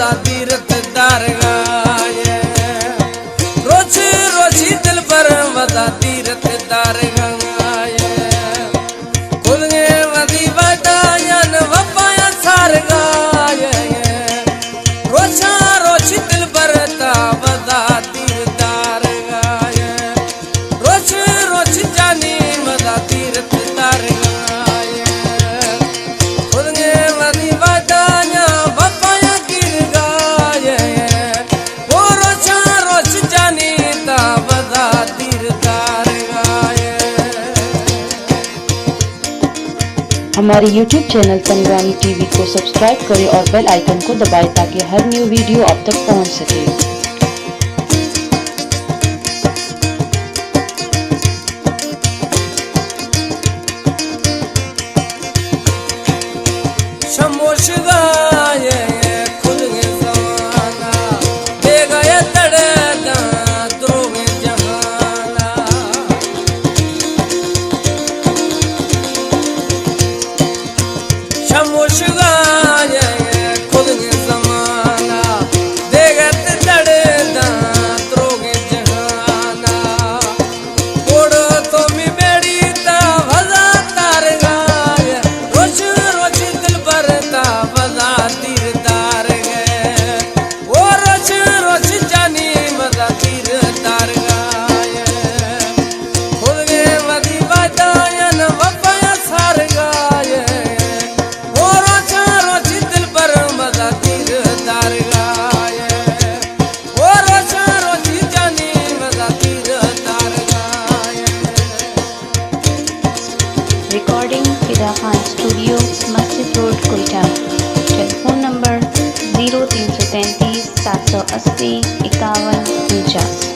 वदा तीरथ दारगाए रोज रोजी दिल पर वदा तीरथ दारगाए खुद के वदी बदायन वपाया सारगाए रोजा रोजी दिल पर ता वदा तीरथ दारगाए रोज रोज जानी वदा तीरथ दारगाए खुद के वदी बदाया वपाया गिरगाए वो रोजा रोज जानी ता वदा तीरथ दारगाए। हमारे YouTube चैनल संग्रामी टीवी को सब्सक्राइब करें और बेल आइकन को दबाएं ताकि हर न्यू वीडियो आप तक पहुंच सके। शमोश गाए खुद के जमाना दे गए तड़े द्रोग जहाना शमोश गाए खुद के जमाना दे गए तड़े द्रोग जहाना ओड़ो तो मी बेड़ी ता वजा तार गाए रोज रोज दिल पर ता वजा तीर तार गए वो रोज रोज जानी वजा तीर तार गाए खुद के वदी बदायन वपाया सार गाए वो रोज रोज दिल पर वजा तीर तार गाए वो रोज रोज जानी वजा तीर तार गाए। रिकॉर्डिंग फिदा खान स्टूडियो, मस्जिद रोड, कोयटा। Telephone number 0333 780 5149।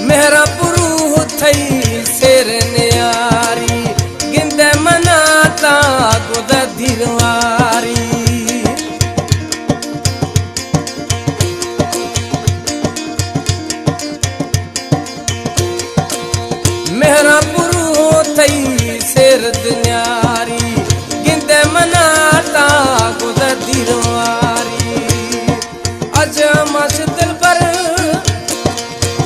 मेरा पुरू थई शेर न्यारी गिंदे मनाता गुद धीरवारी मेरा पुरू थई शेर न्यारी गिंदे मनाता गुद धीरवारी अज मस दिल पर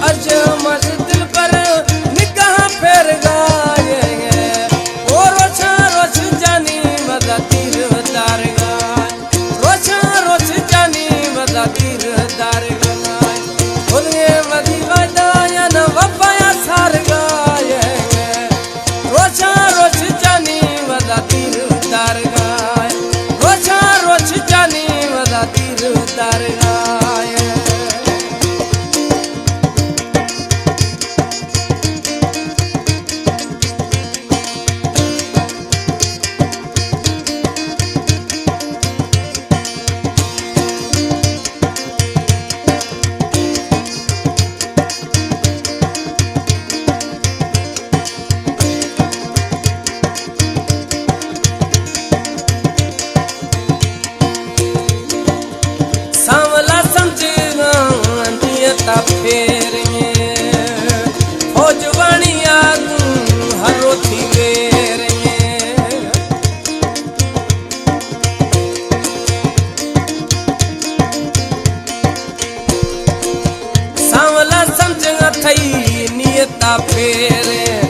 अजमत दिल पर निगाह फेर गाए ओ रोजा रोज जानी वदा तीर दार गाए रोजा रोज जानी वदा तीर दार गाए खुद के वदी बदायन वपाया सार गाए रोजा रोज जानी वदा तीर दार गाए रोजा रोज जानी वदा तीर दार गाए। सांवला समझना नियता फेर फौज बणिया हरो थी वेर सांवला समझना थई नियता फेर